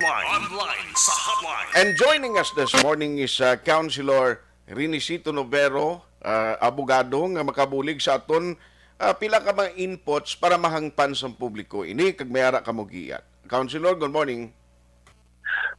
Online sa hotline. And joining us this morning is Councilor Novero, abogado nga makabulig sa aton pila ka mga inputs para mahangpan sa publiko. Ini kag mayara ka mo giyat. Councilor, good morning.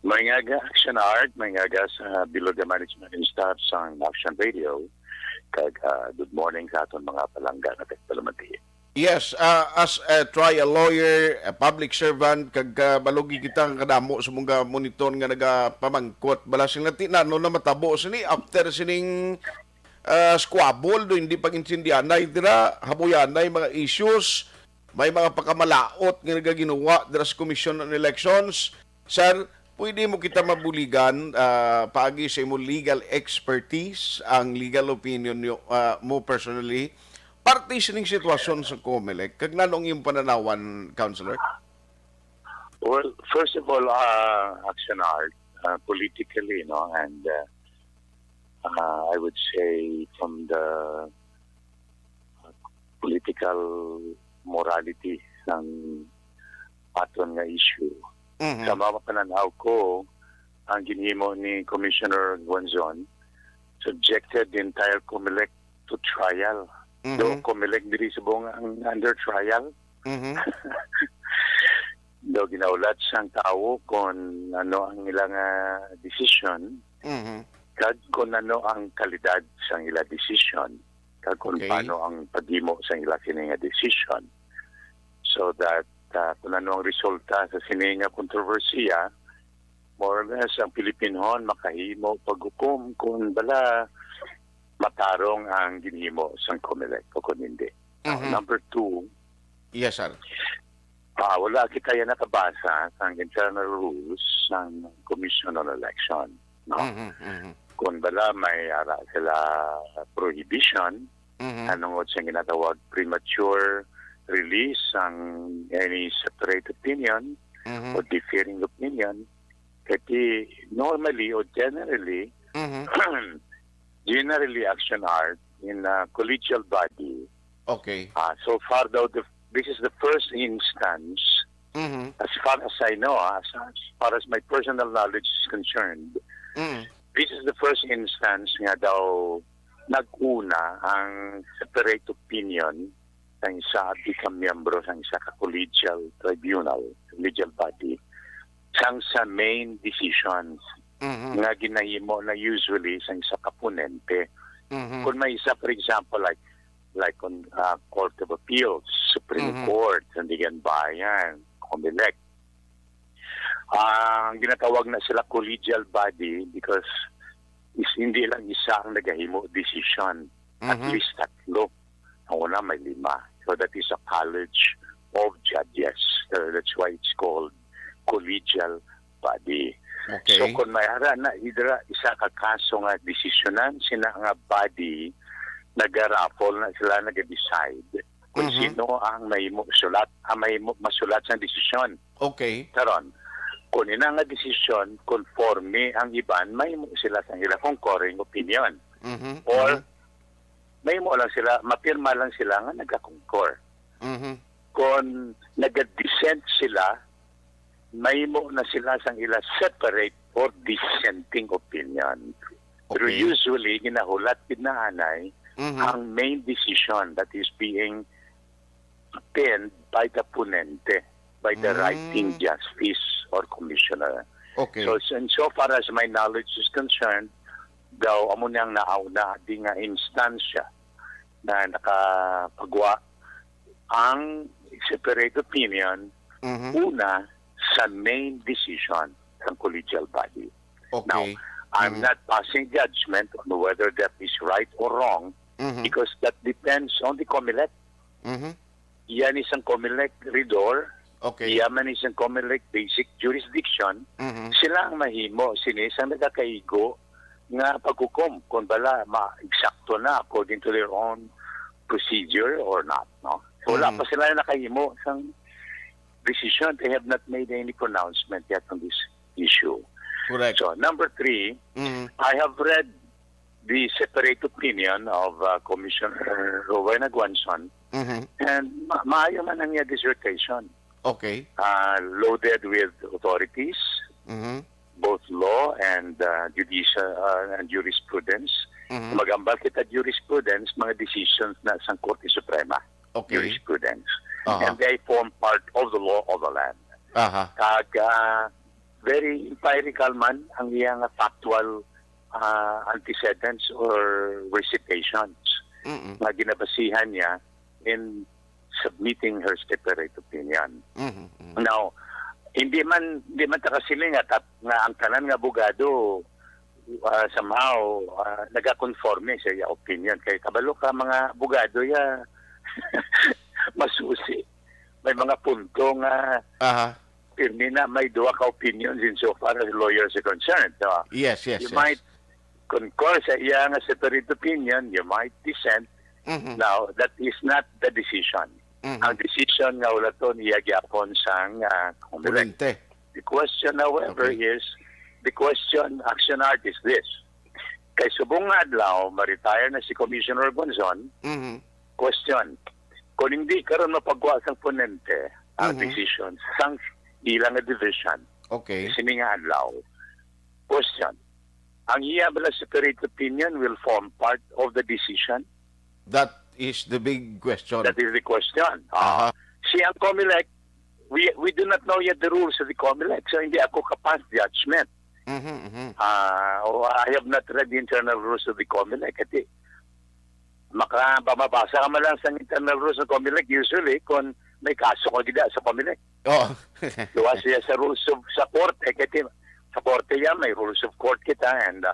Mga Action Art, mga sa Biloga Management and Staff sa Action Radio. Kag good morning sa aton mga palangga na tagpalamati. Yes, as a trial lawyer, a public servant, kag balugi kitang kadamo sa mga monitor nga nagapamangkot. Bala sing natinano na matabo sini after sining squabble do hindi pag-intindihanay dira, habuyanay mga issues, may mga pagkamalaot nga nagaginawa dira sa Commission on Elections. Sir, pwede mo kita mabuligan paagi sa imo legal expertise, ang legal opinion mo personally, parte sining sitwasyon sa Comelec, kag nanong yung pananawan, Councilor? Well, first of all, Action Art, politically, no, and I would say from the political morality ng aton nga issue. Sa mga pananaw ko, ang ginhimo ni Commissioner Guanzon subjected the entire Comelec to trial. Do Comelec diri sa buong ang under trial. Do ginaulat sang tao kung ano ang ilang decision, kag kung ano ang kalidad sang ila decision, kag kung paano ang paghimo sang ila kini nga decision. So that kung ano ang resulta sa sini nga kontrobersiya, more or less ang Pilipinhon makahimo paghukom kung bala matarong ang ginhimo sa Comelec o kung hindi. Number two, yes, sir. Wala kita yan nakabasa sa internal rules ng Commission on Election. No? Kung bala may ara sila prohibition, anong sa ginatawag premature release ang any separate opinion o differing opinion, kasi normally or generally, generally Action Art in a collegial body. Okay. So far though, this is the first instance, as far as I know, as far as my personal knowledge is concerned, this is the first instance nga daw nag-una ang separate opinion sa isa at miyembro sa isa ka-collegial tribunal, collegial body, sang sa main decisions nga ginahimo na usually sa isa kaponente. Kung may isa, for example, like on Court of Appeals, Supreme Court, Sandigan Bayan, Comelec, ang ginatawag na sila collegial body because hindi lang isa ang nagahimo decision. At least tatlo. Ang una may 5. So that is a college of judges. So that's why it's called collegial body. Okay. So kung may hara na isa ka kaso nga desisyonan, sina nga body nag-raffle na sila nag-decide kung sino ang may masulat sa desisyon. Okay. Karon, kung ina nga desisyon, conforme ang iban, may sila sa ila concurring opinion. Or may mo lang sila, mapirma lang sila nga nagka-concur. Kung nag-dissent sila, may mo na sila sang ila separate or dissenting opinion. Pero usually, ginahulat pinahanay ang main decision that is being penned by the ponente, by the writing justice or commissioner. Okay. So far as my knowledge is concerned, daw amo nang nauna di nga instansya na nakapagwa ang separate opinion una sa main decision ng collegial body. Okay. Now, I'm not passing judgment on whether that is right or wrong because that depends on the Comelec. Yan isang Comelec Ridor. Okay. Yaman isang Comelec basic jurisdiction. Sila ang mahimo, sinisang nagkakaigo nga paghukom kung bala ma-eksakto na according to their own procedure or not. No? So wala pa sila na nakahimo sang decision. They have not made any pronouncement yet on this issue. Correct. So number 3, I have read the separate opinion of Commissioner Rowena Guanzon and maayo man ang dissertation. Okay. Loaded with authorities, both law and jurisprudence. Magambal kita jurisprudence, mga decisions na sa Korte Suprema. Jurisprudence. And they form part of the law of the land. Kag very empirical man ang iyang factual antecedents or recitations na ginabasihan niya in submitting her separate opinion. Now, hindi man takasiling nga ang tanan nga abogado somehow nagakonforme sa iya opinion. Kay kabalo ka mga abogado ya masusi. May mga punto nga pirmi na may duwa ka opinions insofar as lawyers are concerned. So, yes. You might concur sa iya nga separate opinion, you might dissent. Now, that is not the decision. Ang decision nga wala to niya gyapon sang Comelec. The question, however, is the question action art is this. Kay subong nga adlaw, ma-retire na si Commissioner Gonzon. Question, kung hindi karon mapagwa sang ponente ang decision sang ilang division. Sini nga adlaw. Question, ang iya bala separate opinion will form part of the decision? That is the big question. That is the question. Si ang Comelec, we do not know yet the rules of the Comelec, so hindi ako kapas judgment. I have not read the internal rules of the Comelec. Kasi mababasa ka man lang sa internal rules of Comelec usually kung may kaso ko gida sa Comelec. Diba siya sa rules of sa korte. Kasi sa korte yan, may rules of court kita and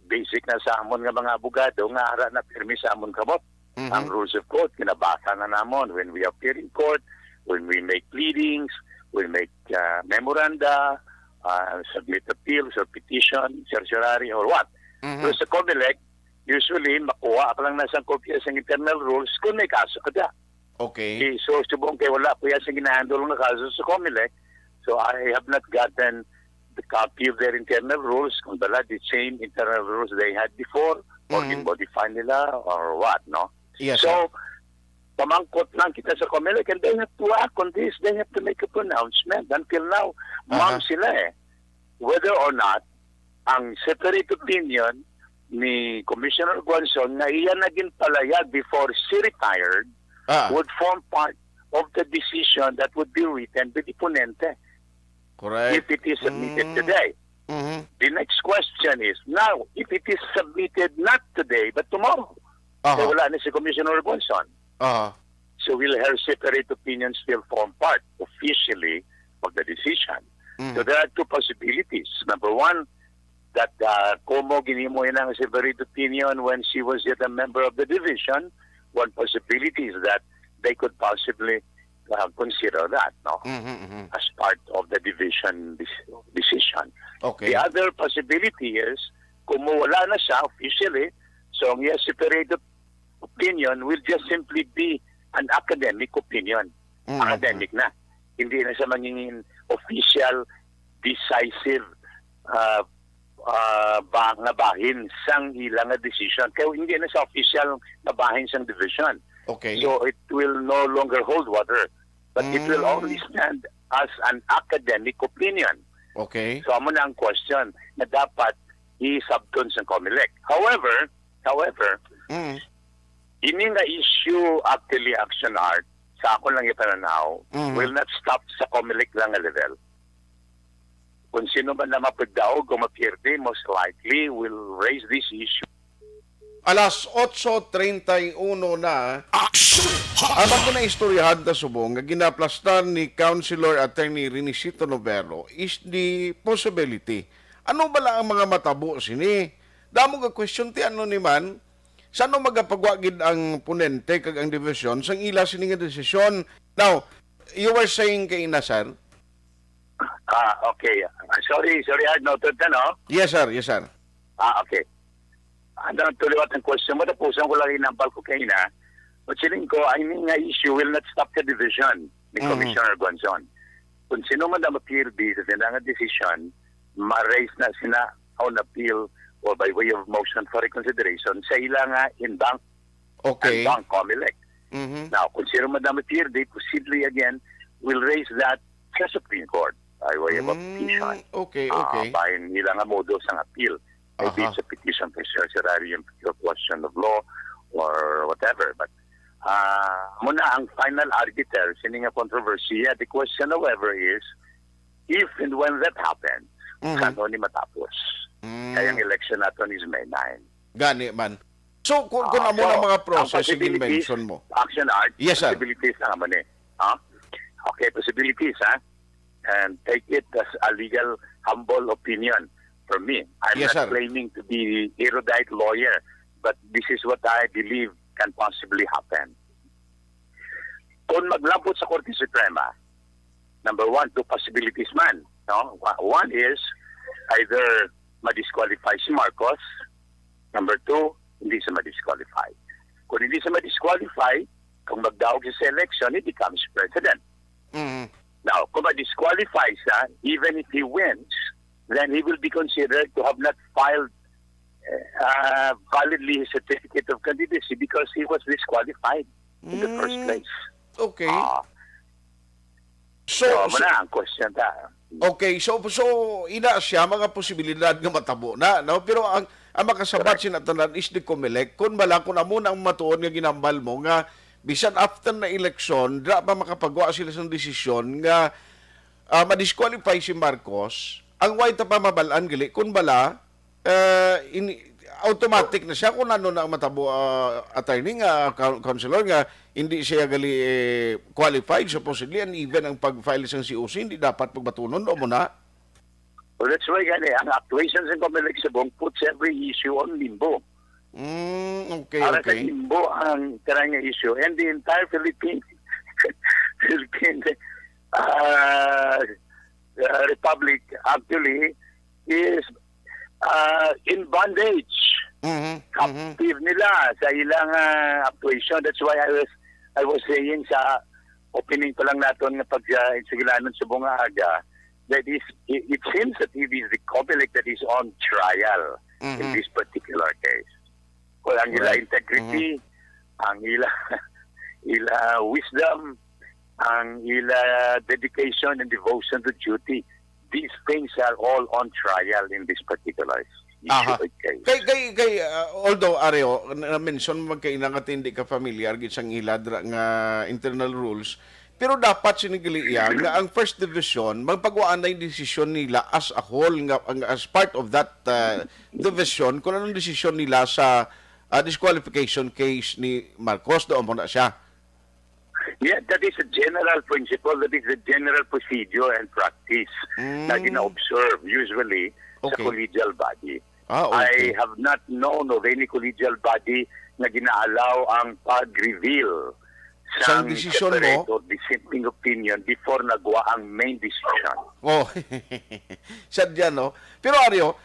basic na sa amon nga mga abogado nga ara na pirmi sa amon kamot. Ang rules of court, kinabasa na namon when we appear in court, when we make pleadings, we make memoranda, submit appeals or petition, certiorari or what. So sa Comelec, usually makuha ka lang nasa kopya sa internal rules kung may kaso ka da. So subong kay wala po yan sa ginahandol na kaso sa Comelec. So I have not gotten the copy of their internal rules kung bala the same internal rules they had before or in-modify nila or what, no? So, pamangkot lang kita sa Comelec and they have to act on this. They have to make a pronouncement. Until now, ma'am sila whether or not ang separate opinion ni Commissioner Gonzon na iyan naging palayag before she retired would form part of the decision that would be written by the ponente. Correct. If it is submitted today. The next question is, now, if it is submitted not today, but tomorrow, so wala na si Commissioner Gonzon. So will her separate opinion still form part officially of the decision? So there are two possibilities. Number one, that Como ginimo yun ang separate opinion when she was yet a member of the division. One possibility is that they could possibly consider that, no, as part of the division decision. The other possibility is, kung wala na siya officially, so ang iya separate opinion will just simply be an academic opinion. Academic na. Hindi na siya magiging official, decisive nga bahin sang ilang decision. Kaya hindi na siya official na bahin sang division. So it will no longer hold water. But it will only stand as an academic opinion. So amo na ang question na dapat i-subtun sa Comelec. However, ini nga issue actually action art sa ako lang ipananaw will not stop sa Comelec lang nga level. Kung sino man na mapagdaog o mapirde, most likely will raise this issue. Alas 8:31 na. Abang ko na istoryahan ta subong nga ginaplastan ni Councilor Attorney Renisito Novero is the possibility. Ano bala ang mga matabo sini? Damo ka question ti ano ni man, sano magapagwagid ang ponente kag ang division sang ila sini nga desisyon. Now, you were saying kay Inasar? Okay. Sorry, hard noted na, no? Yes, sir. Okay. Ano tuliwat ang question mo, tapusan ko lang inampal ko kayo na. But siling ko, I mean nga issue will not stop the division ni Commissioner Gonzon. Kung sino man na ma-PRB sa sinangang decision, ma-raise na sina on appeal or by way of motion for reconsideration sa ilang in bank and bank Comelec. Now, kung sino man na ma-PRB, possibly again, will raise that sa Supreme Court. by way of a petition. Okay. Bahin nila nga modus ang appeal. Maybe it's a petition for certiorari and pure question of law or whatever. But muna ang final arbiter, sining nga controversy. The question, however, is if and when that happens, kano ni matapos? Kaya ang election natin is May 9. Gani man. So, kung amo na mga process, yung mention mo. Action art, yes, sir. possibilities na naman eh. Okay, possibilities, and take it as a legal, humble opinion from me. I'm yes, not sir. claiming to be erudite lawyer, but this is what I believe can possibly happen. Kung maglabot sa Korte Suprema, number one, two possibilities man. No? One is either ma-disqualify si Marcos. Number two, hindi siya ma-disqualify. Kung hindi siya ma-disqualify, kung magdaog siya sa election, he becomes president. Now, kung ma-disqualify siya, even if he wins, then he will be considered to have not filed validly his certificate of candidacy because he was disqualified in the first place. Okay. So muna ang question ta. Okay, so ina siya mga posibilidad nga matabo na, no? Pero ang makasabat sinatanan is the Comelec kun bala kun amo nang matuon nga ginambal mo nga bisan after na election dra pa makapagawa sila sa desisyon nga ma-disqualify si Marcos, ang white pa mabalaan gali kun bala automatic na siya kung ano na ang matabo attorney nga councilor nga hindi siya gali qualified supposedly, and even ang pag-file isang COC hindi dapat pagbatunon o muna. Well, that's why ang actuations in Comelec Sabong puts every issue on limbo. Okay. Para sa limbo ang karang issue, and the entire Philippine Republic actually is in bondage. Captive nila sa ilang actuation. That's why I was saying sa opening pa lang natin nga pagsigilanon sa bunga aga that it seems that it is the Comelec that is on trial in this particular case. Kung ang ila integrity, ang ila wisdom, ang ila dedication and devotion to duty, these things are all on trial in this particular case. Kay although Areo na-mention magkainang at hindi ka familiar gisang iladra nga internal rules, pero dapat sinigiliyan nga ang first division magpagwaan na yung desisyon nila as a whole nga as part of that division kung anong desisyon nila sa disqualification case ni Marcos doon mo na siya. Yeah, that is a general principle, that is a general procedure and practice na gina-observe usually sa collegial body. I have not known of any collegial body na ginaalaw ang pag-reveal sa desisyon separate or dissenting opinion before nagawa ang main decision. Sadya, no? Pero Aryo,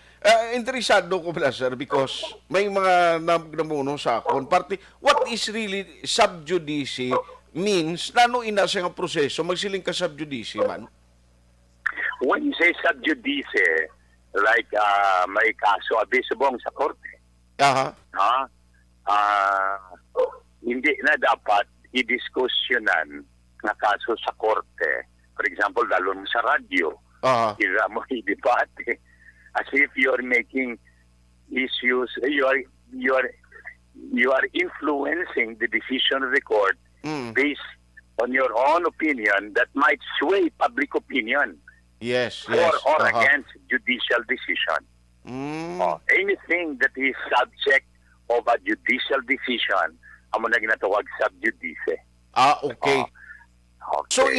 interesado ko pala, sir, because may mga namuno sa akon. What is really sub judice means, nano ina siya nga proseso, magsiling ka sub judice man? When you say sub judice, like may kaso abisabong sa korte. Hindi na dapat i-diskusyonan na kaso sa korte. For example, lalo sa radyo, ira mo i-debate as if you're making issues, you are influencing the decision of the court based on your own opinion that might sway public opinion. Yes. Or against judicial decision. Anything that is subject of a judicial decision, amo na ginatawag sub judice. Okay. So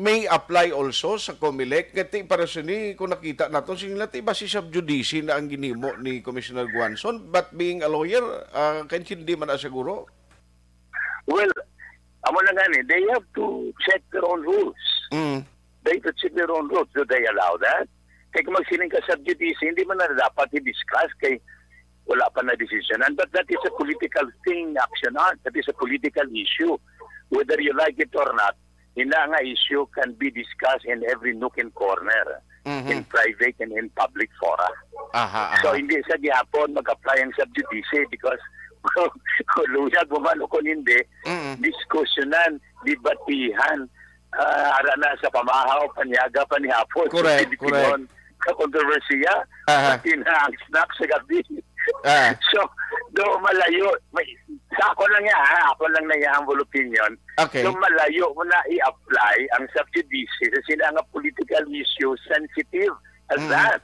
may apply also sa Comelec kati para sini kung nakita naton sila ti basi sub judice na ang ginimo ni Commissioner Guanson, but being a lawyer kan hindi man siguro. Well, amo na gani, they have to check their own rules. They have to check their own rules. Do they allow that? Kaya kung magsiling ka sub judice, hindi man na dapat i-discuss kay wala pa na decision. But that is a political thing, action art. That is a political issue. Whether you like it or not, ina nga issue can be discussed in every nook and corner, in private and in public fora. So hindi sa gihapon mag-apply ang sub judice because kung luyag mo man o kung hindi, diskusyonan, debatihan, ara na sa pamahaw, panyaga, panihapon. Correct, So, correct. Kontrobersiya, pati na ang snack sa gabi. So, do malayo, sa ako lang yan, ako lang na yung humble opinion. Okay. So, malayo mo na i-apply ang subjudice sa sila nga political issue sensitive as that.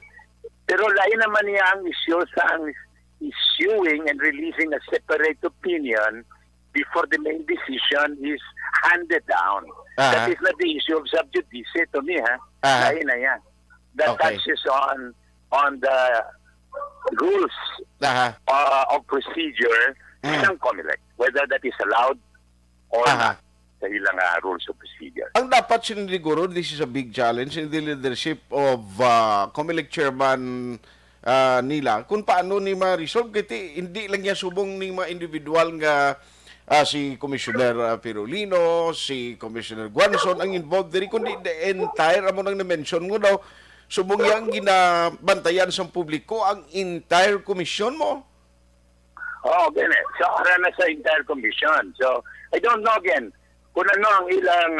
Pero lain naman niya ang issue sa ang issuing and releasing a separate opinion before the main decision is handed down. That is not the issue of subjudice to me, lain na yan. That touches on the rules of procedure ng Comelec, whether that is allowed or not sa ilang rules of procedure. Ang dapat siniguro, this is a big challenge in the leadership of Comelec Chairman nila, kung paano ni ma-resolve, kasi hindi lang niya subong ni mga individual nga si Commissioner Pirulino, si Commissioner Guanzon ang involved diri, kundi the entire, amo nang na-mention mo daw, subong yang ginabantayan sa publiko ang entire commission mo. Okay. So, ara na sa entire commission. So, I don't know again kung ano ang ilang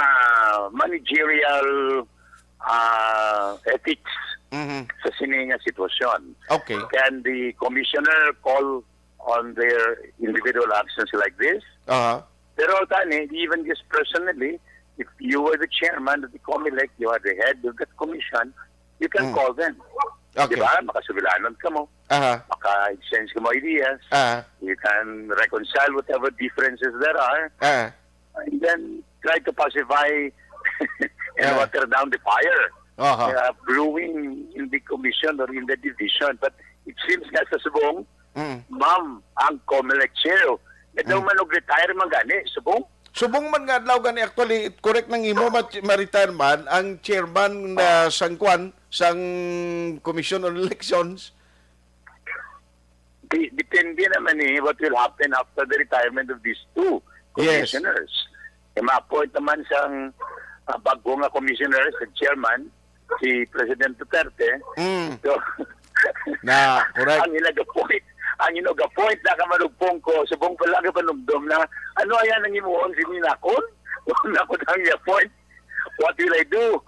managerial ethics sa sininga sitwasyon. Okay. Can the commissioner call on their individual actions like this? Pero tani, even just personally, if you were the chairman of the Comelec, you are the head of that commission, you can call them. Okay. Diba? Makasubiranon ka mo. Maka-exchange ka mo ideas. You can reconcile whatever differences there are. And then try to pacify and water down the fire. Brewing in the commission or in the division. But it seems nga sa subong, ma'am, ang Comelec chair, ito man retire man gani, subong. Subong man nga adlaw gani, actually correct nang imo ma-retire man ang chairman sang kwan sang Commission on Elections. Depende naman what will happen after the retirement of these two commissioners. Ma-appoint naman sang bago nga commissioner sa chairman, si President Duterte. So, correct. Ang inag-appoint na kamalugpong ko, subong pala ka panumdum na, ano ayan ang imuon si Ninakon? Kung ako nang i-appoint, what will I do?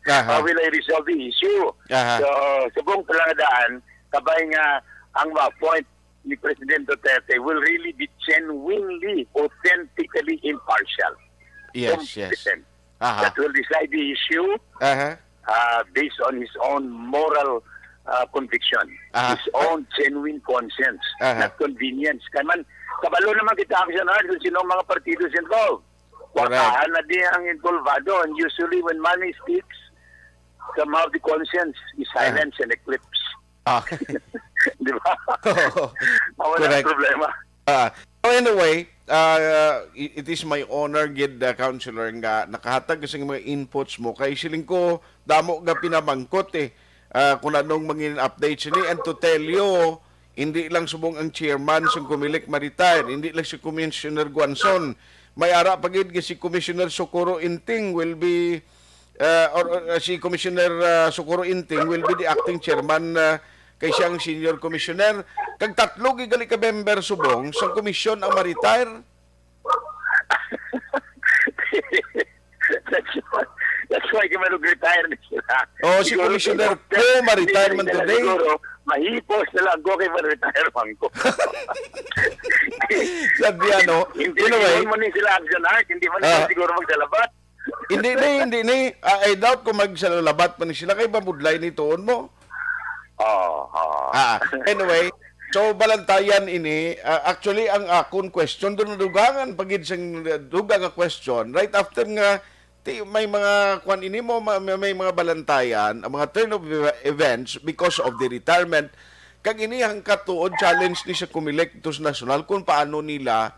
How will I resolve the issue? So, subong pala daan, kabay nga ang ma-appoint ni President Duterte will really be genuinely, authentically impartial. Yes. That will decide the issue based on his own moral conviction, his own genuine conscience, not convenience. Kaya man, kabalo naman kita aksyonar kung sino mga partidos involved. Wakahan na din ang involvado. And usually when money speaks, somehow the conscience is silenced and eclipsed. Di ba? Wala problema. Anyway, it is my honor, gid Councilor, nga nakahatag sa mga inputs mo. Kay siling ko, damo nga pinamangkot kung anong mangin updates ni, and to tell you, hindi lang subong ang chairman sa Comelec ma-retire, hindi lang si Commissioner Guanzon, may ara pagid si Commissioner Socorro Inting will be si Commissioner Socorro Inting will be the acting chairman kay siyang senior commissioner. Kag tatlo gigali ka member subong sa komisyon ang ma-retire. That's why kaya mag-retire na sila. Si Commissioner po ma-retire man today. Siguro, mahipos na lang ko kay ma-retire man ko. Sabi hindi mo ni sila aksyonar, hindi mo na siguro magsalabat. Hindi. I doubt kung magsalabat pa ni sila kay babudlay ni tuon mo. Anyway, so balantayan ini, actually ang akon question doon dugangan pagid sang dugang question right after nga may mga kwan ini mo, may mga balantayan, ang mga turn of events because of the retirement. Kag ini ang katuod challenge ni sa Comelec to sa national kung paano nila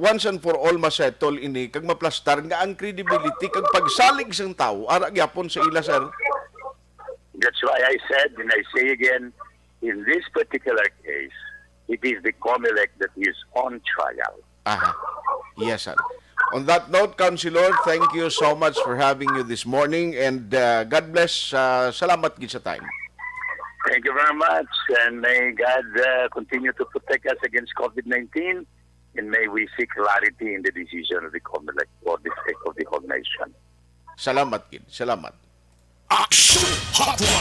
once and for all masettle ini kag maplastar nga ang credibility kag pagsalig sang tao ara gyapon sa ila, sir. That's why I said, and I say again, in this particular case, it is the Comelec that is on trial. Yes, sir. On that note, Councilor, thank you so much for having you this morning, and God bless. Salamat gid sa time. Thank you very much, and may God continue to protect us against COVID-19 and may we seek clarity in the decision of the Comelec for the sake of the whole nation. Salamat, Kid. Salamat. Action Hotline.